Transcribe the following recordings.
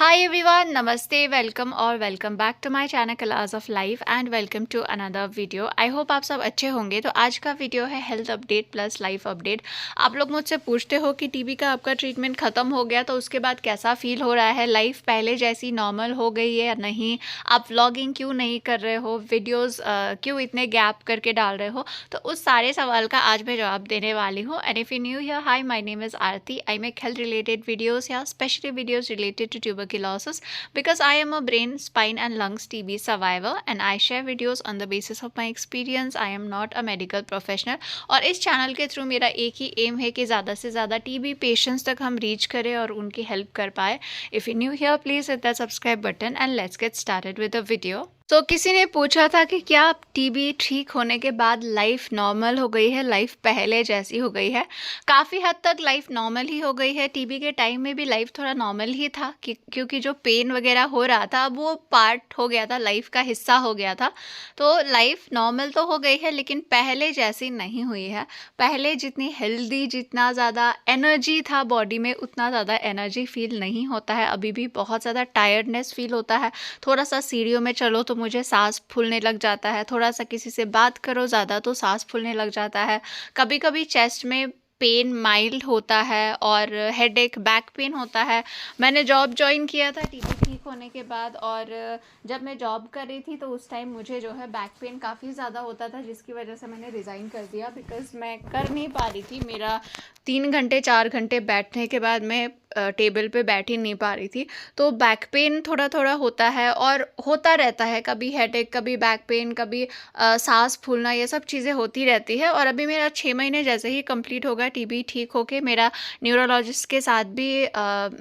हाय everyone, नमस्ते, welcome और welcome back to my channel colours of life and welcome to another video. I hope आप सब अच्छे होंगे। तो आज का वीडियो है health update plus life update. आप लोग मुझसे पूछते हो कि टीबी का आपका ट्रीटमेंट ख़त्म हो गया तो उसके बाद कैसा फील हो रहा है, लाइफ पहले जैसी नॉर्मल हो गई है या नहीं, आप व्लॉगिंग क्यों नहीं कर रहे हो, वीडियोज़ क्यों इतने गैप करके डाल रहे हो। तो उस सारे सवाल का आज मैं जवाब देने वाली हूँ। And if you new here, hi, my name is Aarti. I make health related videos या specially videos related to tuberculosis because I am a brain, spine, and lungs TB survivor and I share videos on the basis of my experience. I am not a medical professional और इस channel के through मेरा एक ही M है कि ज़्यादा से ज़्यादा टीबी पेशेंट्स तक हम रीच करें और उनकी हेल्प कर पाए। If you new here, please hit the subscribe button and let's get started with the video. तो किसी ने पूछा था कि क्या टीबी ठीक होने के बाद लाइफ नॉर्मल हो गई है, लाइफ पहले जैसी हो गई है। काफ़ी हद तक लाइफ नॉर्मल ही हो गई है। टीबी के टाइम में भी लाइफ थोड़ा नॉर्मल ही था क्योंकि जो पेन वगैरह हो रहा था अब वो पार्ट हो गया था, लाइफ का हिस्सा हो गया था। तो लाइफ नॉर्मल तो हो गई है लेकिन पहले जैसी नहीं हुई है। पहले जितनी हेल्दी, जितना ज़्यादा एनर्जी था बॉडी में, उतना ज़्यादा एनर्जी फील नहीं होता है। अभी भी बहुत ज़्यादा टायर्डनेस फील होता है। थोड़ा सा सीढ़ियों में चलो तो मुझे सांस फूलने लग जाता है, थोड़ा सा किसी से बात करो ज़्यादा तो सांस फूलने लग जाता है। कभी कभी चेस्ट में पेन माइल्ड होता है और हेडेक, बैक पेन होता है। मैंने जॉब ज्वाइन किया था टीबी ठीक होने के बाद और जब मैं जॉब कर रही थी तो उस टाइम मुझे जो है बैक पेन काफ़ी ज़्यादा होता था, जिसकी वजह से मैंने रिज़ाइन कर दिया बिकॉज़ मैं कर नहीं पा रही थी। मेरा 3 घंटे 4 घंटे बैठने के बाद मैं टेबल पे बैठ ही नहीं पा रही थी। तो बैक पेन थोड़ा थोड़ा होता है और होता रहता है, कभी हेडेक, कभी बैक पेन, कभी सांस फूलना, ये सब चीज़ें होती रहती है। और अभी मेरा 6 महीने जैसे ही कंप्लीट होगा टीबी ठीक होके, मेरा न्यूरोलॉजिस्ट के साथ भी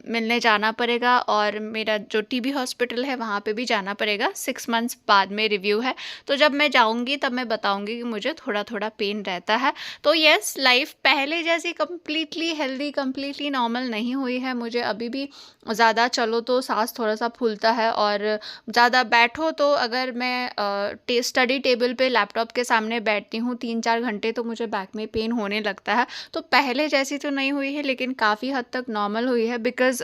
मिलने जाना पड़ेगा और मेरा जो टीबी हॉस्पिटल है वहाँ पे भी जाना पड़ेगा। 6 मंथ्स बाद में रिव्यू है, तो जब मैं जाऊँगी तब मैं बताऊँगी कि मुझे थोड़ा थोड़ा पेन रहता है। तो यस, लाइफ पहले जैसी कम्प्लीटली हेल्दी, कम्प्लीटली नॉर्मल नहीं हुई है। मुझे अभी भी ज़्यादा चलो तो सांस थोड़ा सा फूलता है और ज़्यादा बैठो तो अगर मैं स्टडी टेबल पे लैपटॉप के सामने बैठती हूँ 3-4 घंटे तो मुझे बैक में पेन होने लगता है। तो पहले जैसी तो नहीं हुई है लेकिन काफ़ी हद तक नॉर्मल हुई है बिकॉज़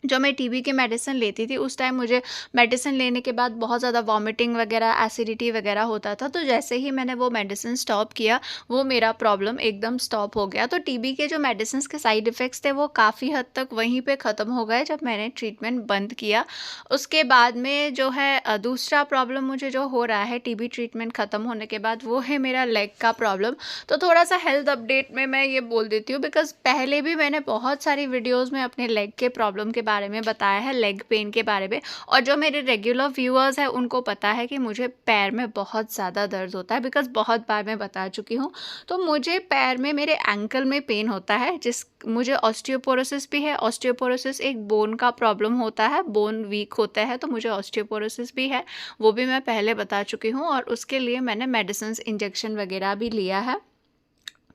जो मैं टीबी की मेडिसिन लेती थी उस टाइम मुझे मेडिसिन लेने के बाद बहुत ज़्यादा वॉमिटिंग वगैरह, एसिडिटी वगैरह होता था। तो जैसे ही मैंने वो मेडिसिन स्टॉप किया वो मेरा प्रॉब्लम एकदम स्टॉप हो गया। तो टीबी के जो मेडिसिन के साइड इफ़ेक्ट्स थे वो काफ़ी हद तक वहीं पे ख़त्म हो गए जब मैंने ट्रीटमेंट बंद किया। उसके बाद में जो है दूसरा प्रॉब्लम मुझे जो हो रहा है टीबी ट्रीटमेंट ख़त्म होने के बाद, वो है मेरा लेग का प्रॉब्लम। तो थोड़ा सा हेल्थ अपडेट में मैं ये बोल देती हूँ बिकॉज़ पहले भी मैंने बहुत सारी वीडियोज़ में अपने लेग के प्रॉब्लम के बारे में बताया है, लेग पेन के बारे में। और जो मेरे रेगुलर व्यूअर्स हैं उनको पता है कि मुझे पैर में बहुत ज़्यादा दर्द होता है बिकॉज़ बहुत बार मैं बता चुकी हूँ। तो मुझे पैर में, मेरे एंकल में पेन होता है, मुझे ऑस्टियोपोरोसिस भी है। ऑस्टियोपोरोसिस एक बोन का प्रॉब्लम होता है, बोन वीक होता है, तो मुझे ऑस्टियोपोरोसिस भी है। वो भी मैं पहले बता चुकी हूँ और उसके लिए मैंने मेडिसिन, इंजेक्शन वगैरह भी लिया है।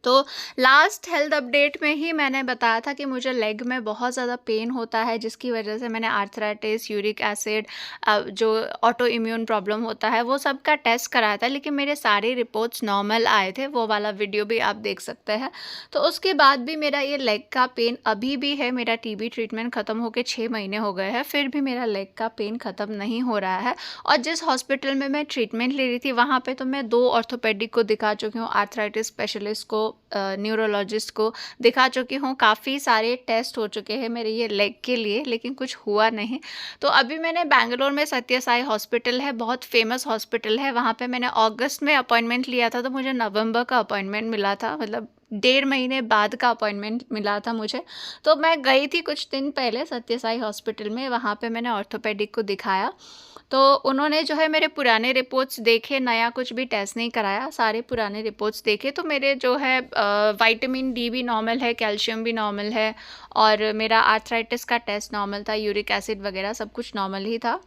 तो लास्ट हेल्थ अपडेट में ही मैंने बताया था कि मुझे लेग में बहुत ज़्यादा पेन होता है, जिसकी वजह से मैंने आर्थराइटिस, यूरिक एसिड, जो ऑटो इम्यून प्रॉब्लम होता है वो सब का टेस्ट कराया था, लेकिन मेरे सारे रिपोर्ट्स नॉर्मल आए थे। वो वाला वीडियो भी आप देख सकते हैं। तो उसके बाद भी मेरा ये लेग का पेन अभी भी है। मेरा टीबी ट्रीटमेंट ख़त्म होकर 6 महीने हो गए हैं, फिर भी मेरा लेग का पेन ख़त्म नहीं हो रहा है। और जिस हॉस्पिटल में मैं ट्रीटमेंट ले रही थी वहाँ पे तो मैं 2 ऑर्थोपेडिक को दिखा चुकी हूँ, आर्थराइटिस स्पेशलिस्ट को, न्यूरोलॉजिस्ट को दिखा चुकी हूँ। काफ़ी सारे टेस्ट हो चुके हैं मेरे ये लेग के लिए, लेकिन कुछ हुआ नहीं। तो अभी मैंने बैंगलोर में सत्य साई हॉस्पिटल है, बहुत फेमस हॉस्पिटल है, वहाँ पे मैंने अगस्त में अपॉइंटमेंट लिया था तो मुझे नवंबर का अपॉइंटमेंट मिला था, मतलब 1.5 महीने बाद का अपॉइंटमेंट मिला था मुझे। तो मैं गई थी कुछ दिन पहले सत्य साई हॉस्पिटल में, वहाँ पे मैंने ऑर्थोपेडिक को दिखाया। तो उन्होंने जो है मेरे पुराने रिपोर्ट्स देखे, नया कुछ भी टेस्ट नहीं कराया, सारे पुराने रिपोर्ट्स देखे। तो मेरे जो है विटामिन डी भी नॉर्मल है, कैल्शियम भी नॉर्मल है और मेरा आर्थराइटिस का टेस्ट नॉर्मल था, यूरिक एसिड वगैरह सब कुछ नॉर्मल ही था।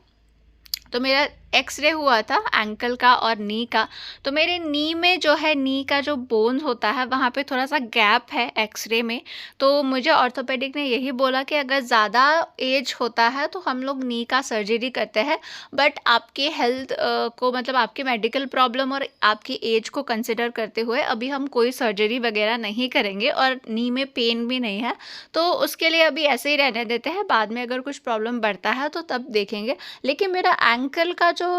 तो मेरा एक्सरे हुआ था एंकल का और नी का। तो मेरे नी में जो है, नी का जो बोन्स होता है वहाँ पे थोड़ा सा गैप है एक्सरे में। तो मुझे ऑर्थोपेडिक ने यही बोला कि अगर ज़्यादा एज होता है तो हम लोग नी का सर्जरी करते हैं, बट आपके हेल्थ को, मतलब आपके मेडिकल प्रॉब्लम और आपकी एज को कंसिडर करते हुए अभी हम कोई सर्जरी वगैरह नहीं करेंगे, और नी में पेन भी नहीं है, तो उसके लिए अभी ऐसे ही रहने देते हैं। बाद में अगर कुछ प्रॉब्लम बढ़ता है तो तब देखेंगे। लेकिन मेरा एंकल का जो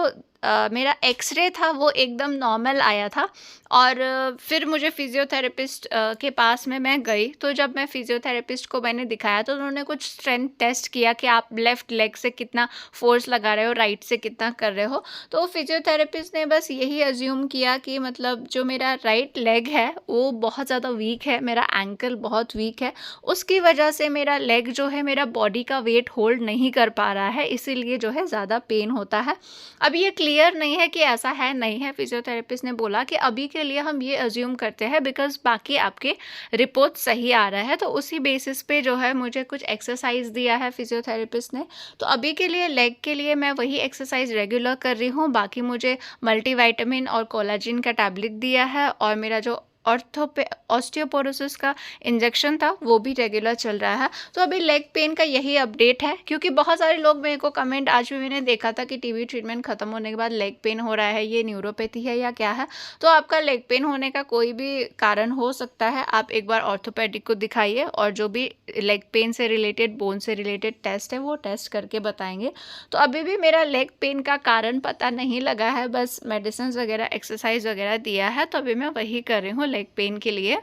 मेरा एक्सरे था वो एकदम नॉर्मल आया था। और फिर मुझे फिजियोथेरेपिस्ट के पास में मैं गई। तो जब मैं फिजियोथेरेपिस्ट को मैंने दिखाया तो उन्होंने कुछ स्ट्रेंथ टेस्ट किया कि आप लेफ़्ट लेग से कितना फोर्स लगा रहे हो, राइट से कितना कर रहे हो। तो फिजियोथेरेपिस्ट ने बस यही अज्यूम किया कि मतलब जो मेरा राइट लेग है वो बहुत ज़्यादा वीक है, मेरा एंकल बहुत वीक है, उसकी वजह से मेरा लेग जो है मेरा बॉडी का वेट होल्ड नहीं कर पा रहा है, इसीलिए जो है ज़्यादा पेन होता है। अब ये क्लियर नहीं है कि ऐसा है नहीं है। फिजियोथेरेपिस्ट ने बोला कि अभी के लिए हम ये अज्यूम करते हैं बिकॉज बाकी आपके रिपोर्ट सही आ रहा है। तो उसी बेसिस पे जो है मुझे कुछ एक्सरसाइज दिया है फिजियोथेरेपिस्ट ने। तो अभी के लिए लेग के लिए मैं वही एक्सरसाइज रेगुलर कर रही हूँ। बाकी मुझे मल्टीविटामिन और कोलाजिन का टैबलेट दिया है, और मेरा जो ऑस्टियोपोरोसिस का इंजेक्शन था वो भी रेगुलर चल रहा है। तो अभी लेग पेन का यही अपडेट है, क्योंकि बहुत सारे लोग मेरे को कमेंट, आज भी मैंने देखा था कि टीबी ट्रीटमेंट खत्म होने के बाद लेग पेन हो रहा है, ये न्यूरोपैथी है या क्या है। तो आपका लेग पेन होने का कोई भी कारण हो सकता है, आप एक बार ऑर्थोपेडिक को दिखाइए, और जो भी लेग पेन से रिलेटेड, बोन से रिलेटेड टेस्ट है वो टेस्ट करके बताएंगे। तो अभी भी मेरा लेग पेन का कारण पता नहीं लगा है, बस मेडिसिन वगैरह, एक्सरसाइज वगैरह दिया है, तो अभी मैं वही कर रही हूँ लेग पेन के लिए।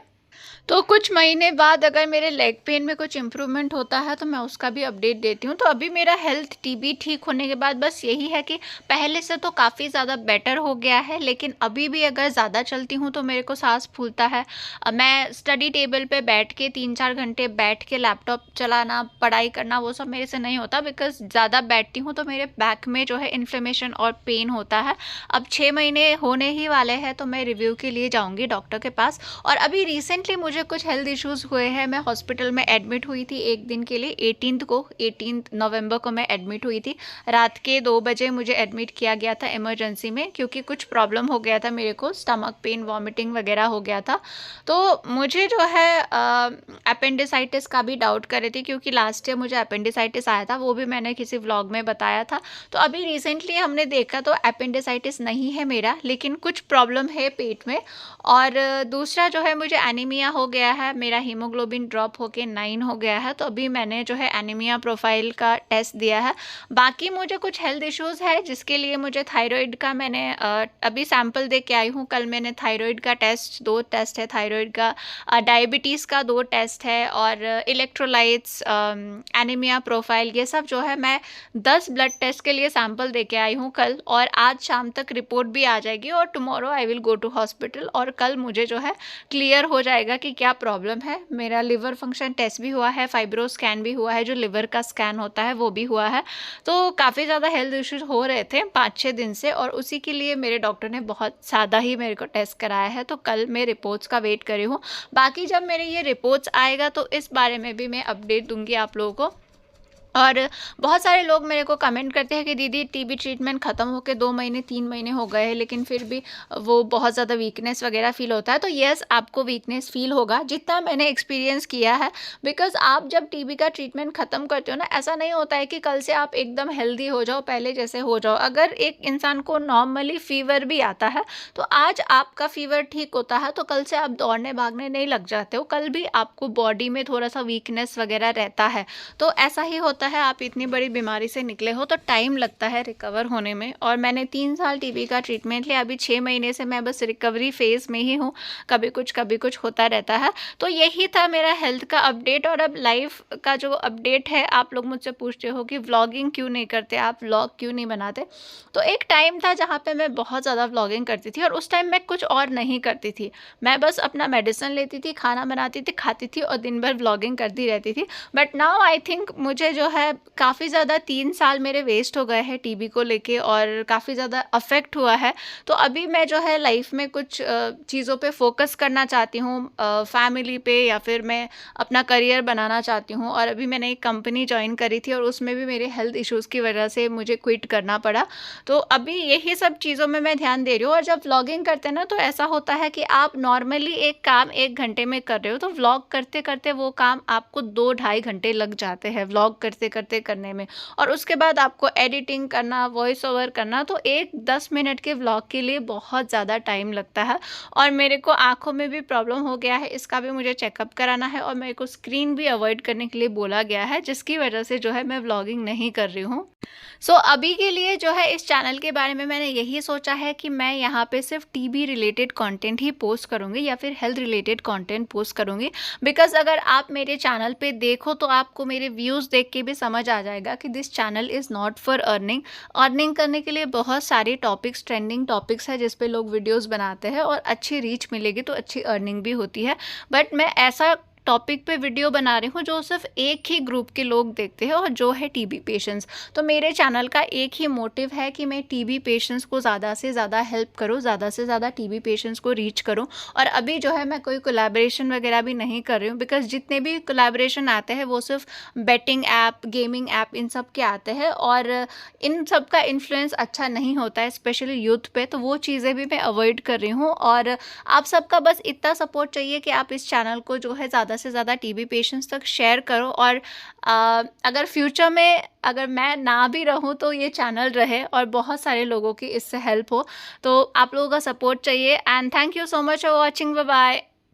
तो कुछ महीने बाद अगर मेरे लेग पेन में कुछ इम्प्रूवमेंट होता है तो मैं उसका भी अपडेट देती हूँ। तो अभी मेरा हेल्थ टीबी ठीक होने के बाद बस यही है कि पहले से तो काफ़ी ज़्यादा बेटर हो गया है, लेकिन अभी भी अगर ज़्यादा चलती हूँ तो मेरे को सांस फूलता है। मैं स्टडी टेबल पे बैठ के 3-4 घंटे बैठ के लैपटॉप चलाना, पढ़ाई करना, वो सब मेरे से नहीं होता, बिकॉज ज़्यादा बैठती हूँ तो मेरे बैक में जो है इन्फ्लेमेशन और पेन होता है। अब 6 महीने होने ही वाले हैं तो मैं रिव्यू के लिए जाऊँगी डॉक्टर के पास। और अभी रिसेंटली मुझे कुछ हेल्थ इश्यूज़ हुए हैं, मैं हॉस्पिटल में एडमिट हुई थी एक दिन के लिए। 18 नवंबर को मैं एडमिट हुई थी। रात के 2 बजे मुझे एडमिट किया गया था इमरजेंसी में, क्योंकि कुछ प्रॉब्लम हो गया था मेरे को, स्टमक पेन, वॉमिटिंग वगैरह हो गया था। तो मुझे जो है अपेंडिसाइटिस का भी डाउट कर रही थी, क्योंकि लास्ट ईयर मुझे अपेंडिसाइटिस आया था, वो भी मैंने किसी व्लॉग में बताया था। तो अभी रिसेंटली हमने देखा तो अपेंडिसाइटिस नहीं है मेरा, लेकिन कुछ प्रॉब्लम है पेट में। और दूसरा जो है मुझे एनीमिया हो गया है, मेरा हीमोग्लोबिन ड्रॉप होके 9 हो गया है। तो अभी मैंने जो है एनीमिया प्रोफाइल का टेस्ट दिया है। बाकी मुझे कुछ हेल्थ इश्यूज़ है जिसके लिए मुझे थायराइड का मैंने अभी सैंपल दे के आई हूँ। कल मैंने थायराइड का टेस्ट, 2 टेस्ट है थायराइड का, डायबिटीज़ का 2 टेस्ट है, और इलेक्ट्रोलाइट्स, एनीमिया प्रोफाइल, ये सब जो है मैं 10 ब्लड टेस्ट के लिए सैंपल दे के आई हूँ कल। और आज शाम तक रिपोर्ट भी आ जाएगी, और tomorrow I will go to hospital, और कल मुझे जो है क्लियर हो जाएगा कि क्या प्रॉब्लम है। मेरा लिवर फंक्शन टेस्ट भी हुआ है, फाइब्रो स्कैन भी हुआ है, जो लिवर का स्कैन होता है वो भी हुआ है। तो काफ़ी ज़्यादा हेल्थ इश्यूज हो रहे थे 5-6 दिन से, और उसी के लिए मेरे डॉक्टर ने बहुत सादा ही मेरे को टेस्ट कराया है। तो कल मैं रिपोर्ट्स का वेट कर रही हूँ। बाकी जब मेरे ये रिपोर्ट्स आएगा तो इस बारे में भी मैं अपडेट दूंगी आप लोगों को। और बहुत सारे लोग मेरे को कमेंट करते हैं कि दीदी टीबी ट्रीटमेंट ख़त्म होकर 2 महीने 3 महीने हो गए हैं, लेकिन फिर भी वो बहुत ज़्यादा वीकनेस वगैरह फ़ील होता है। तो यस, आपको वीकनेस फ़ील होगा, जितना मैंने एक्सपीरियंस किया है। बिकॉज आप जब टीबी का ट्रीटमेंट ख़त्म करते हो ना, ऐसा नहीं होता है कि कल से आप एकदम हेल्दी हो जाओ, पहले जैसे हो जाओ। अगर एक इंसान को नॉर्मली फ़ीवर भी आता है तो आज आपका फ़ीवर ठीक होता है तो कल से आप दौड़ने भागने नहीं लग जाते हो, कल भी आपको बॉडी में थोड़ा सा वीकनेस वगैरह रहता है। तो ऐसा ही होता है, आप इतनी बड़ी बीमारी से निकले हो तो टाइम लगता है रिकवर होने में। और मैंने 3 साल टीबी का ट्रीटमेंट लिया, अभी 6 महीने से मैं बस रिकवरी फेज़ में ही हूँ, कभी कुछ होता रहता है। तो यही था मेरा हेल्थ का अपडेट। और अब लाइफ का जो अपडेट है, आप लोग मुझसे पूछते हो कि व्लॉगिंग क्यों नहीं करते, आप व्लॉग क्यों नहीं बनाते। तो एक टाइम था जहाँ पे मैं बहुत ज़्यादा व्लॉगिंग करती थी, और उस टाइम मैं कुछ और नहीं करती थी, मैं बस अपना मेडिसिन लेती थी, खाना बनाती थी, खाती थी, और दिन भर व्लॉगिंग करती रहती थी। बट नाउ आई थिंक मुझे जो है काफ़ी ज़्यादा 3 साल मेरे वेस्ट हो गए हैं टीबी को लेके और काफ़ी ज़्यादा अफ़ेक्ट हुआ है। तो अभी मैं जो है लाइफ़ में कुछ चीज़ों पे फ़ोकस करना चाहती हूँ, फैमिली पे या फिर मैं अपना करियर बनाना चाहती हूँ। और अभी मैंने एक कंपनी जॉइन करी थी और उसमें भी मेरे हेल्थ इश्यूज़ की वजह से मुझे क्विट करना पड़ा। तो अभी यही सब चीज़ों में मैं ध्यान दे रही हूँ। और जब व्लॉगिंग करते हैं ना तो ऐसा होता है कि आप नॉर्मली एक काम 1 घंटे में कर रहे हो, तो व्लॉग करते-करते वो काम आपको 2 ढाई घंटे लग जाते हैं व्लॉग करते-करते करने में। और उसके बाद आपको एडिटिंग करना, वॉइस ओवर करना, तो एक 10 मिनट के व्लॉग के लिए बहुत ज़्यादा टाइम लगता है। और मेरे को आँखों में भी प्रॉब्लम हो गया है, इसका भी मुझे चेकअप कराना है और मेरे को स्क्रीन भी अवॉइड करने के लिए बोला गया है, जिसकी वजह से जो है मैं व्लॉगिंग नहीं कर रही हूँ। सो अभी के लिए जो है इस चैनल के बारे में मैंने यही सोचा है कि मैं यहाँ पे सिर्फ टीबी रिलेटेड कंटेंट ही पोस्ट करूँगी या फिर हेल्थ रिलेटेड कंटेंट पोस्ट करूँगी। बिकॉज़ अगर आप मेरे चैनल पे देखो तो आपको मेरे व्यूज़ देख के भी समझ आ जाएगा कि this channel is not for earning. Earning करने के लिए बहुत सारे टॉपिक्स, ट्रेंडिंग टॉपिक्स है जिस पे लोग वीडियोज़ बनाते हैं और अच्छी रीच मिलेगी तो अच्छी अर्निंग भी होती है। बट मैं ऐसा टॉपिक पे वीडियो बना रही हूँ जो सिर्फ एक ही ग्रुप के लोग देखते हैं और जो है टीबी पेशेंट्स। तो मेरे चैनल का एक ही मोटिव है कि मैं टीबी पेशेंट्स को ज़्यादा से ज़्यादा हेल्प करूँ, ज़्यादा से ज़्यादा टीबी पेशेंट्स को रीच करूँ। और अभी जो है मैं कोई कोलैबोरेशन वगैरह भी नहीं कर रही हूँ, बिकॉज़ जितने भी कोलैबोरेशन आते हैं वो सिर्फ बेटिंग ऐप, गेमिंग ऐप, इन सब के आते हैं और इन सब का इन्फ्लुएंस अच्छा नहीं होता है स्पेशली यूथ पे। तो वो चीज़ें भी मैं अवॉइड कर रही हूँ। और आप सबका बस इतना सपोर्ट चाहिए कि आप इस चैनल को जो है ज़्यादा से ज़्यादा टीबी पेशेंट्स तक शेयर करो। और अगर फ्यूचर में अगर मैं ना भी रहूँ तो ये चैनल रहे और बहुत सारे लोगों की इससे हेल्प हो। तो आप लोगों का सपोर्ट चाहिए and thank you so much for watching. Bye bye.